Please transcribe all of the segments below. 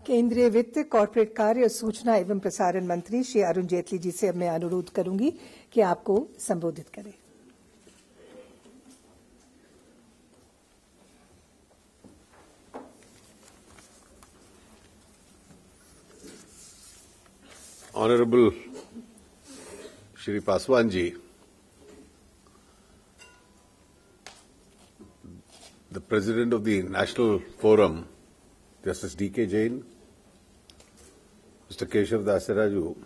केंद्रीय वित्त, कॉर्पोरेट कार्य और सूचना एवं प्रसारण मंत्री श्री अरुण जेटली जी से अब मैं अनुरोध करूंगी कि आपको संबोधित करें। Honorable Shri Paswan ji, the President of the National Forum, Justice D.K. Jain, Mr. Keshav Dasaraju,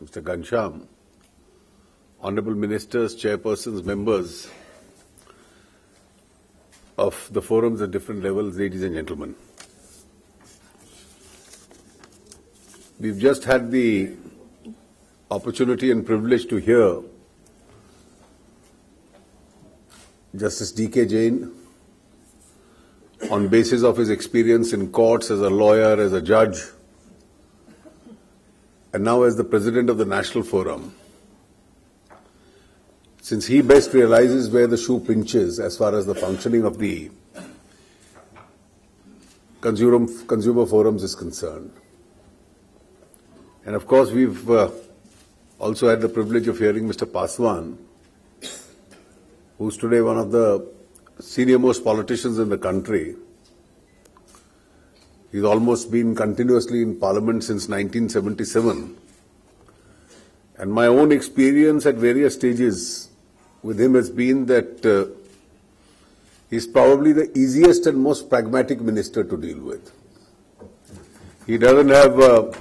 Mr. Ghanshyam, Honorable Ministers, Chairpersons, members of the forums at different levels, ladies and gentlemen. We've just had the opportunity and privilege to hear Justice D.K. Jain on basis of his experience in courts as a lawyer, as a judge, and now as the President of the National Forum. Since he best realizes where the shoe pinches as far as the functioning of the consumer forums is concerned. And of course, we've also had the privilege of hearing Mr. Paswan, who's today one of the senior-most politicians in the country. He's almost been continuously in Parliament since 1977. And my own experience at various stages with him has been that he's probably the easiest and most pragmatic minister to deal with. He doesn't have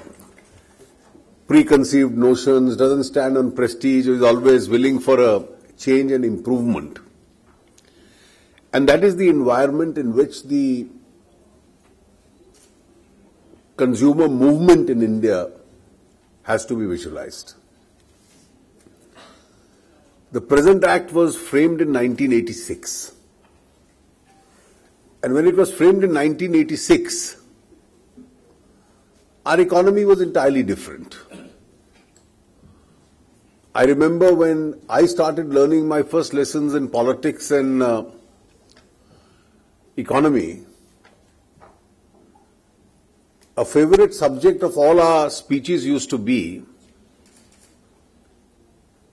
preconceived notions, doesn't stand on prestige, is always willing for a change and improvement. And that is the environment in which the consumer movement in India has to be visualized. The present act was framed in 1986. And when it was framed in 1986, our economy was entirely different. I remember when I started learning my first lessons in politics and economy, a favorite subject of all our speeches used to be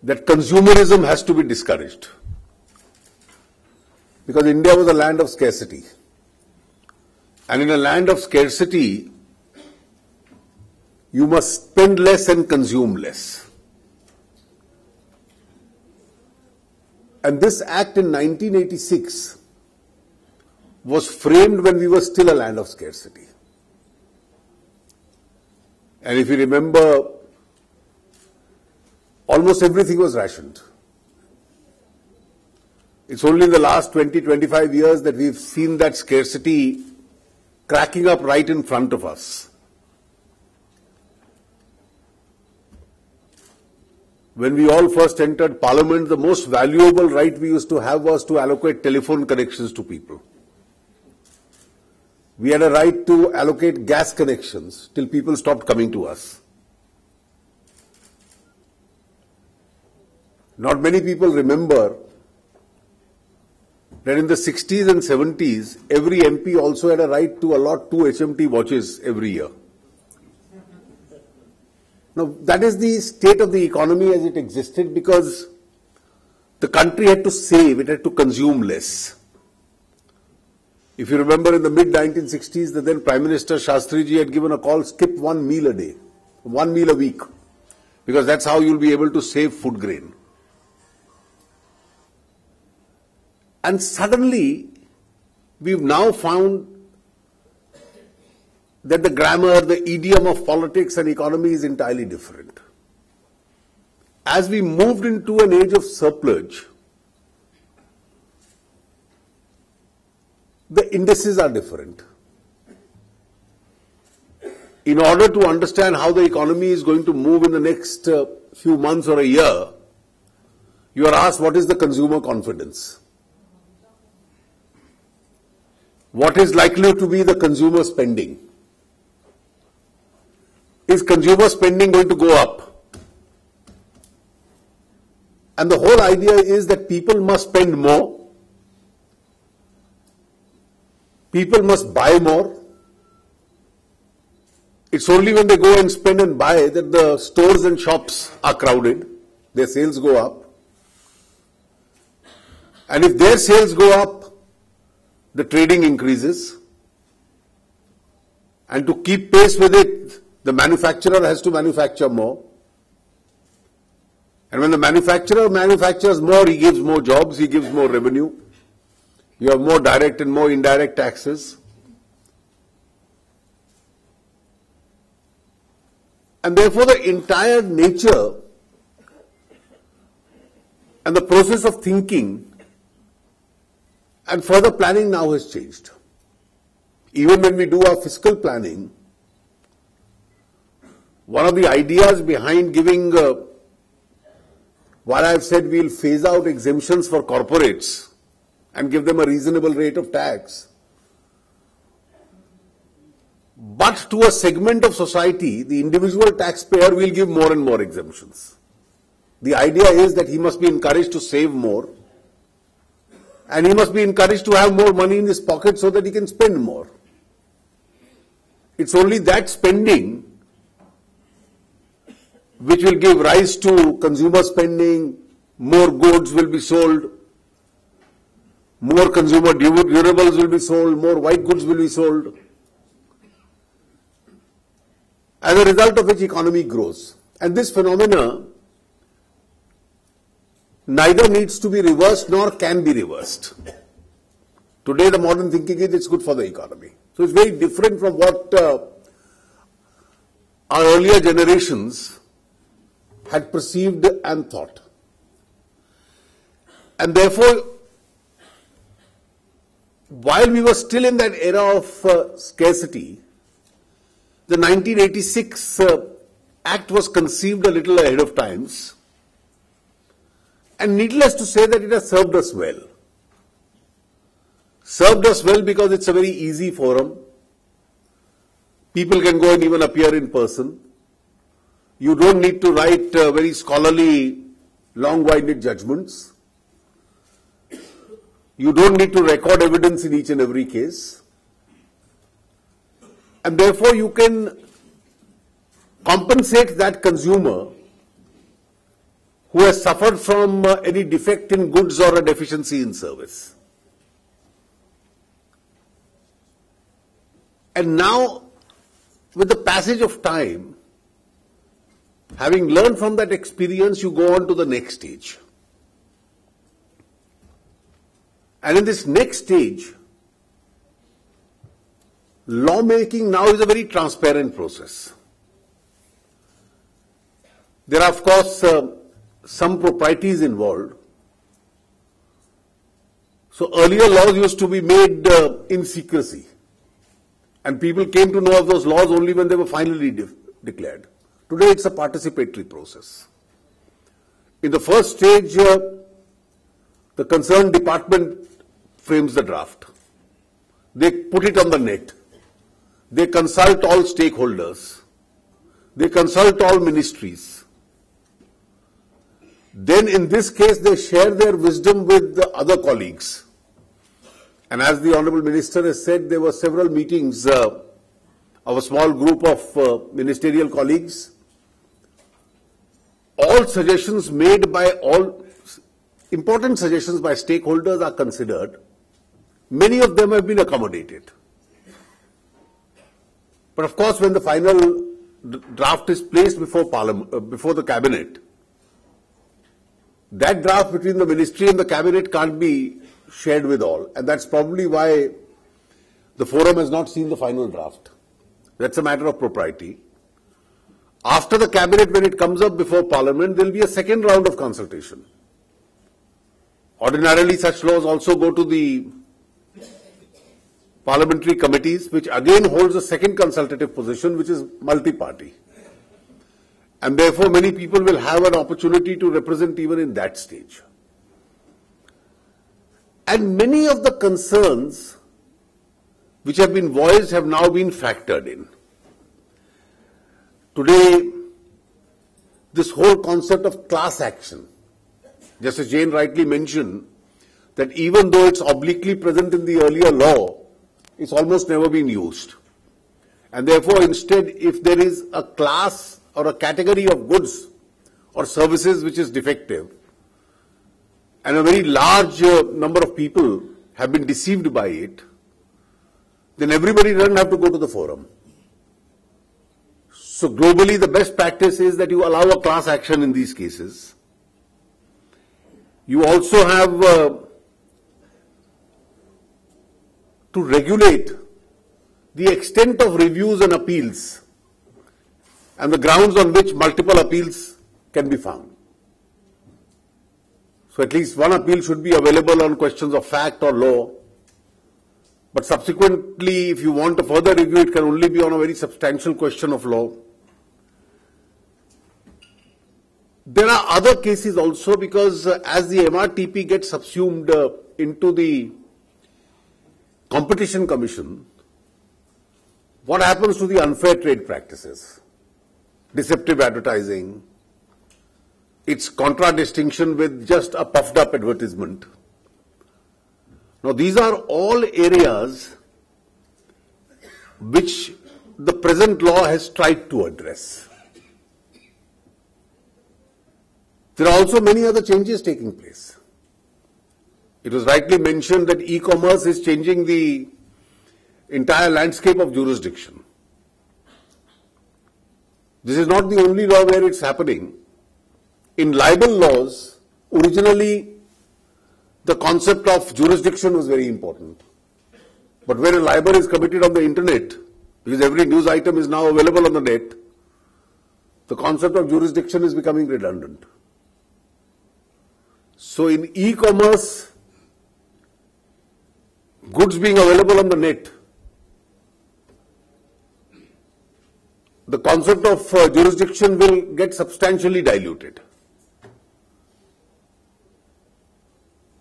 that consumerism has to be discouraged. Because India was a land of scarcity. And in a land of scarcity, you must spend less and consume less. And this act in 1986 was framed when we were still a land of scarcity. And if you remember, almost everything was rationed. It's only in the last 20-25 years that we've seen that scarcity cracking up right in front of us. When we all first entered Parliament, the most valuable right we used to have was to allocate telephone connections to people. We had a right to allocate gas connections till people stopped coming to us. Not many people remember that in the 60s and 70s, every MP also had a right to allot 2 HMT watches every year. Now, that is the state of the economy as it existed because the country had to save, it had to consume less. If you remember in the mid-1960s, the then Prime Minister Shastri ji had given a call, skip 1 meal a day, 1 meal a week, because that's how you'll be able to save food grain. And suddenly, we've now found that the grammar, the idiom of politics and economy is entirely different. As we moved into an age of surplus, the indices are different. In order to understand how the economy is going to move in the next few months or a year, you are asked what is the consumer confidence? What is likely to be the consumer spending? Is consumer spending going to go up? And the whole idea is that people must spend more, people must buy more, It's only when they go and spend and buy that the stores and shops are crowded, their sales go up. And if their sales go up, the trading increases. And to keep pace with it, the manufacturer has to manufacture more. And when the manufacturer manufactures more, he gives more jobs, he gives more revenue. You have more direct and more indirect taxes. And therefore the entire nature and the process of thinking and further planning now has changed. Even when we do our fiscal planning, one of the ideas behind giving, while I have said we will phase out exemptions for corporates and give them a reasonable rate of tax, but to a segment of society, the individual taxpayer will give more and more exemptions. The idea is that he must be encouraged to save more, and he must be encouraged to have more money in his pocket so that he can spend more. It's only that spending which will give rise to consumer spending, more goods will be sold, more consumer durables will be sold, more white goods will be sold, as a result of which economy grows. And this phenomena neither needs to be reversed nor can be reversed. Today the modern thinking is it's good for the economy. So it's very different from what our earlier generations had perceived and thought. And therefore, while we were still in that era of scarcity, the 1986 Act was conceived a little ahead of times, and needless to say that it has served us well. Served us well because it's a very easy forum. People can go and even appear in person. You don't need to write very scholarly, long-winded judgments. You don't need to record evidence in each and every case. And therefore you can compensate that consumer who has suffered from any defect in goods or a deficiency in service. And now, with the passage of time, having learned from that experience, you go on to the next stage. And in this next stage, lawmaking now is a very transparent process. There are, of course, some proprieties involved. So earlier laws used to be made in secrecy. And people came to know of those laws only when they were finally declared. Today it's a participatory process. In the first stage, the concerned department frames the draft. They put it on the net. They consult all stakeholders. They consult all ministries. Then in this case they share their wisdom with the other colleagues. And as the Honourable Minister has said, there were several meetings of a small group of ministerial colleagues. All suggestions made by important suggestions by stakeholders are considered. Many of them have been accommodated. But of course, when the final draft is placed before Parliament, before the Cabinet, that draft between the Ministry and the Cabinet can't be shared with all. And that's probably why the forum has not seen the final draft. That's a matter of propriety. After the Cabinet, when it comes up before Parliament, there will be a second round of consultation. Ordinarily, such laws also go to the parliamentary committees, which again holds a second consultative position, which is multi-party. And therefore, many people will have an opportunity to represent even in that stage. And many of the concerns which have been voiced have now been factored in. Today, this whole concept of class action, just as Jane rightly mentioned, that even though it's obliquely present in the earlier law, it's almost never been used. And therefore, instead, if there is a class or a category of goods or services which is defective, and a very large number of people have been deceived by it, then everybody doesn't have to go to the forum. So globally, the best practice is that you allow a class action in these cases. You also have to regulate the extent of reviews and appeals and the grounds on which multiple appeals can be found. So at least one appeal should be available on questions of fact or law. But subsequently, if you want a further review, it can only be on a very substantial question of law. There are other cases also, because as the MRTP gets subsumed into the Competition Commission, what happens to the unfair trade practices, deceptive advertising, its contradistinction with just a puffed up advertisement? Now, these are all areas which the present law has tried to address. There are also many other changes taking place. It was rightly mentioned that e-commerce is changing the entire landscape of jurisdiction. This is not the only law where it's happening. In libel laws, originally the concept of jurisdiction was very important. But when a libel is committed on the internet, because every news item is now available on the net, the concept of jurisdiction is becoming redundant. So in e-commerce, goods being available on the net, the concept of jurisdiction will get substantially diluted.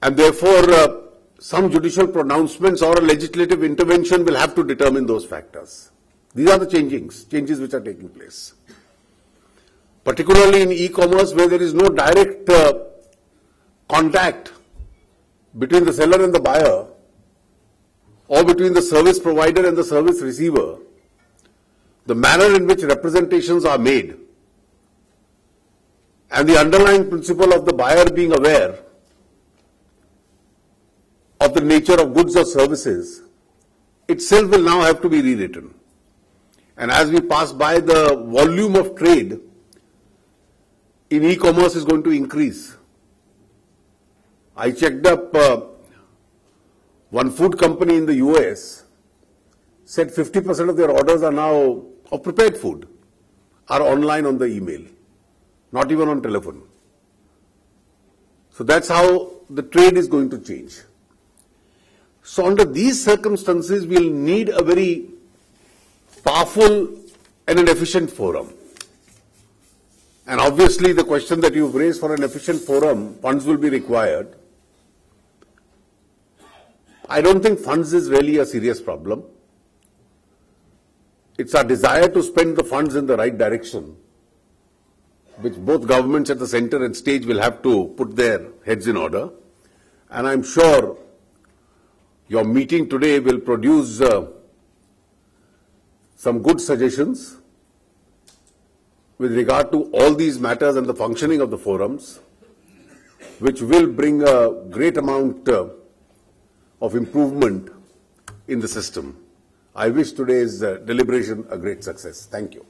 And therefore, some judicial pronouncements or a legislative intervention will have to determine those factors. These are the changes which are taking place. Particularly in e-commerce, where there is no direct contact between the seller and the buyer, or between the service provider and the service receiver, the manner in which representations are made, and the underlying principle of the buyer being aware of the nature of goods or services itself will now have to be rewritten. And as we pass by, the volume of trade in e-commerce is going to increase. I checked up, one food company in the US said 50% of their orders are now, of prepared food, are online on the email, not even on telephone. So that's how the trade is going to change. So under these circumstances, we'll need a very powerful and an efficient forum. And obviously the question that you've raised, for an efficient forum, funds will be required. I don't think funds is really a serious problem. It's our desire to spend the funds in the right direction, which both governments at the center and state will have to put their heads in order. And I'm sure your meeting today will produce some good suggestions with regard to all these matters and the functioning of the forums, which will bring a great amount of improvement in the system. I wish today's deliberation a great success. Thank you.